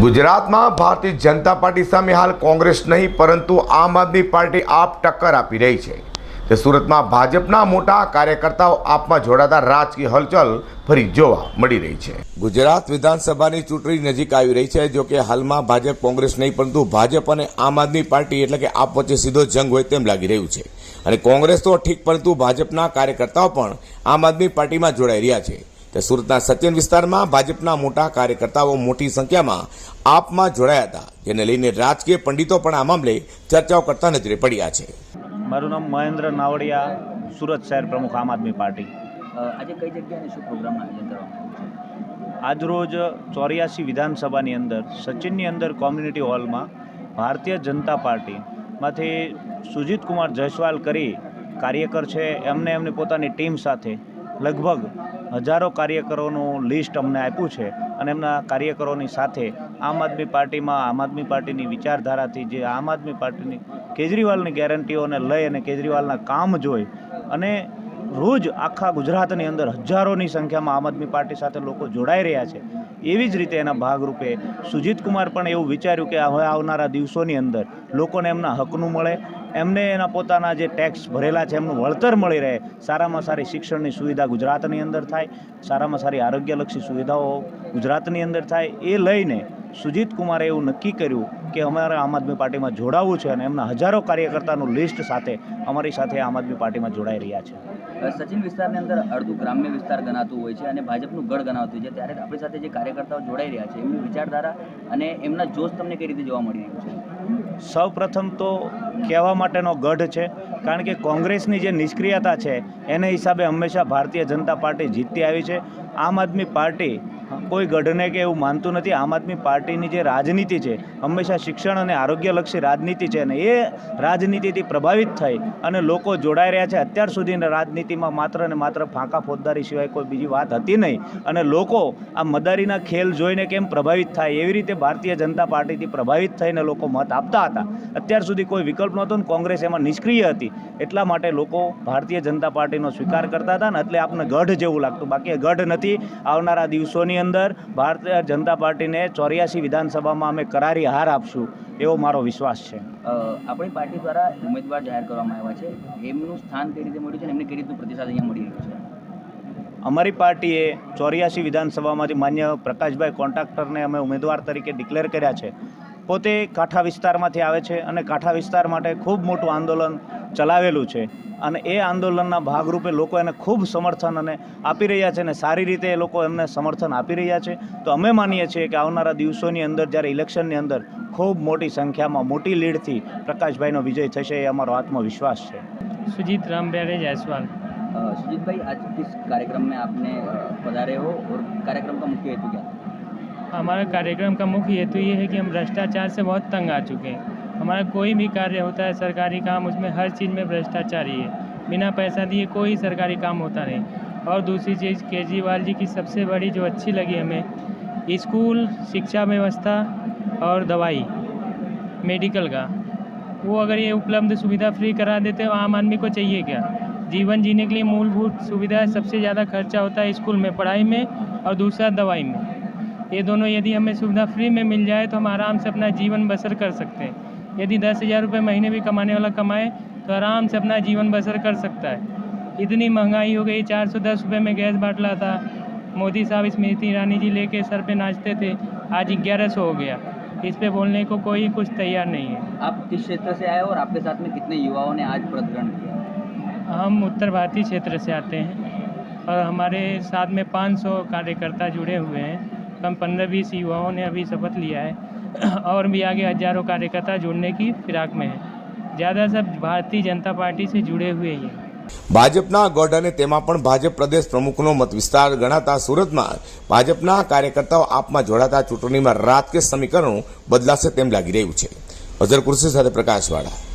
ગુજરાતમાં ભારતીય જનતા પાર્ટી સામે હાલ કોંગ્રેસ નહીં પરંતુ આમ આદમી પાર્ટી આપ ટક્કર આપી રહી છે। તે સુરતમાં ભાજપના મોટા કાર્યકર્તાઓ આપમાં જોડાતા રાજકીય હલચલ ફરી જોવા મળી રહી છે। ગુજરાત વિધાનસભાની ચૂંટણી નજીક આવી રહી છે। જો કે હાલમાં ભાજપ કોંગ્રેસ નહીં પરંતુ ભાજપ અને આમ આદમી પાર્ટી એટલે કે આપ વચ્ચે સીધો જંગ હોય તેમ લાગી રહ્યું છે। અને કોંગ્રેસ તો ઠીક પરંતુ ભાજપના કાર્યકર્તાઓ પણ આમ આદમી પાર્ટીમાં જોડાઈ રહ્યા છે। તે સુરતના સચિન વિસ્તારમાં ભાજપના મોટા કાર્યકર્તાઓ મોટી સંખ્યામાં આપમાં જોડાયા હતા, જેને લઈને રાજકીય પંડિતો પણ આ મામલે ચર્ચાઓ કરતા નજરે પડ્યા છે। મારું નામ મહેન્દ્ર નાવડિયા, સુરત શહેર પ્રમુખ આમ આદમી પાર્ટી। આજે કઈ જગ્યાએ શું પ્રોગ્રામનું આયોજન કરવામાં આજરોજ 84 વિધાનસભાની અંદર સચિનની અંદર કોમ્યુનિટી હોલમાં ભારતીય જનતા પાર્ટીમાંથી સુજીત કુમાર જયસ્વાલ કરી કાર્યકર છે, એમની પોતાની ટીમ સાથે લગભગ હજારો કાર્યકરોનું લિસ્ટ અમને આપ્યું છે અને એમના કાર્યકરોની સાથે આમ આદમી પાર્ટીમાં આમ આદમી પાર્ટીની વિચારધારાથી જે આમ આદમી પાર્ટીની કેજરીવાલની ગેરંટીઓને લઈ અને કેજરીવાલના કામ જોઈ અને રોજ આખા ગુજરાતની અંદર હજારોની સંખ્યામાં આમ આદમી પાર્ટી સાથે લોકો જોડાઈ રહ્યા છે। એવી જ રીતે એના ભાગરૂપે સુજીત કુમાર પણ એવું વિચાર્યું કે હવે આવનારા દિવસોની અંદર લોકોને એમના હકનું મળે, એમને એના પોતાના જે ટેક્સ ભરેલા છે એમનું વળતર મળી રહે, સારામાં સારી શિક્ષણની સુવિધા ગુજરાતની અંદર થાય, સારામાં સારી આરોગ્યલક્ષી સુવિધાઓ ગુજરાતની અંદર થાય। એ લઈને સુજીત કુમારે એવું નક્કી કર્યું કે અમારે આમ આદમી પાર્ટીમાં જોડાવવું છે અને એમના હજારો કાર્યકર્તાનું લિસ્ટ સાથે અમારી સાથે આમ આદમી પાર્ટીમાં જોડાઈ રહ્યા છે। સચિન વિસ્તારની અંદર અડધું ગ્રામ્ય વિસ્તાર ગણાતું હોય છે અને ભાજપનું ગઢ ગણાતું હોય છે, ત્યારે આપણી સાથે જે કાર્યકર્તાઓ જોડાઈ રહ્યા છે એમની વિચારધારા અને એમના જોશ તમને કઈ રીતે જોવા મળી રહ્યું છે? સૌ પ્રથમ તો કહેવા માટેનો ગઢ છે, કારણ કે કોંગ્રેસની જે નિષ્ક્રિયતા છે એને હિસાબે હંમેશા ભારતીય જનતા પાર્ટી જીતતી આવી છે। આમ આદમી પાર્ટી કોઈ ગઢને કે એવું માનતું નથી। આમ આદમી પાર્ટીની જે રાજનીતિ છે હંમેશા શિક્ષણ અને આરોગ્યલક્ષી રાજનીતિ છે અને એ રાજનીતિથી પ્રભાવિત થઈ અને લોકો જોડાઈ રહ્યા છે। અત્યાર સુધીની રાજનીતિમાં માત્ર ને માત્ર ફાંકા ફોજદારી સિવાય કોઈ બીજી વાત હતી નહીં અને લોકો આ મદારીના ખેલ જોઈને કેમ પ્રભાવિત થાય એવી રીતે ભારતીય જનતા પાર્ટીથી પ્રભાવિત થઈને લોકો મત આપતા હતા। અત્યાર સુધી કોઈ વિકલ્પ નહોતો ને કોંગ્રેસ એમાં નિષ્ક્રિય હતી, એટલા માટે લોકો ભારતીય જનતા પાર્ટીનો સ્વીકાર કરતા હતા ને એટલે આપને ગઢ જેવું લાગતું, બાકી ગઢ નથી। આવનારા દિવસોની અંદર ભારતીય જનતા પાર્ટીને 84 વિધાનસભામાં અમે કરારી હાર આપશું એવો મારો વિશ્વાસ છે। આપણી પાર્ટી દ્વારા ઉમેદવાર જાહેર કરવામાં આવ્યા છે, એમનું સ્થાન કઈ રીતે મળ્યું છે અને એમને કઈ રીતનું પ્રતિસાદ અહીંયા મળી રહ્યો છે? અમારી પાર્ટીએ 84 વિધાનસભામાંથી માન્ય પ્રકાશભાઈ કોન્ટ્રાક્ટરને અમે ઉમેદવાર તરીકે ડિક્લેર કર્યા છે। પોતે કાંઠા વિસ્તારમાંથી આવે છે અને કાંઠા વિસ્તાર માટે ખૂબ મોટું આંદોલન ચલાવેલું છે અને એ આંદોલનના ભાગરૂપે લોકો એને ખૂબ સમર્થન અને આપી રહ્યા છે અને સારી રીતે એ લોકો એમને સમર્થન આપી રહ્યા છે। તો અમે માનીએ છીએ કે આવનારા દિવસોની અંદર જ્યારે ઇલેક્શનની અંદર ખૂબ મોટી સંખ્યામાં મોટી લીડથી પ્રકાશભાઈનો વિજય થશે એ અમારો આત્મવિશ્વાસ છે। सुजीत रामप्यारे जायसवाल। सुजीत भाई, आज किस कार्यक्रम में आपने पधारे हो और कार्यक्रम का मुख्य हेतु क्या था? हमारा कार्यक्रम का मुख्य हेतु ये है कि हम भ्रष्टाचार से बहुत तंग आ चुके हैं। हमारा कोई भी कार्य होता है सरकारी काम, उसमें हर चीज़ में भ्रष्टाचार ही है। बिना पैसा दिए कोई सरकारी काम होता नहीं। और दूसरी चीज़, केजरीवाल जी की सबसे बड़ी जो अच्छी लगी हमें, स्कूल, शिक्षा व्यवस्था और दवाई, मेडिकल का, वो अगर ये उपलब्ध सुविधा फ्री करा देते तो आम आदमी को चाहिए क्या? जीवन जीने के लिए मूलभूत सुविधा सबसे ज़्यादा खर्चा होता है स्कूल में, पढ़ाई में और दूसरा दवाई में। ये दोनों यदि हमें सुविधा फ्री में मिल जाए तो हम आराम से अपना जीवन बसर कर सकते हैं। यदि 10,000 रुपये महीने भी कमाने वाला कमाए तो आराम से अपना जीवन बसर कर सकता है। इतनी महंगाई हो गई, 410 रुपये में गैस बाटला था। मोदी साहब स्मृति ईरानी जी लेके सर पे नाचते थे, आज 1100 हो गया। इस पे बोलने को कोई कुछ तैयार नहीं है। आप किस क्षेत्र से आए और आपके साथ में कितने युवाओं ने आज व्रत ग्रहण किया? हम उत्तर भारतीय क्षेत्र से आते हैं और हमारे साथ में 500 कार्यकर्ता जुड़े हुए हैं। कम 15-20 युवाओं ने अभी शपथ लिया है और भी आगे हजारों कार्यकर्ता जुड़ने की फिराक में है। ज़्यादा सब भारतीय जनता पार्टी से जुड़े हुए ही हैं। ભાજપના ગઢ અને તેમાં પણ ભાજપ પ્રદેશ પ્રમુખનો મત વિસ્તાર ગણાતા સુરતમાં ભાજપના કાર્યકર્તાઓ આપમાં જોડાતા ચૂંટણીમાં રાજકીય સમીકરણો બદલાશે તેમ લાગી રહ્યું છે। અઝર કુર્સી સાથે પ્રકાશવાળા।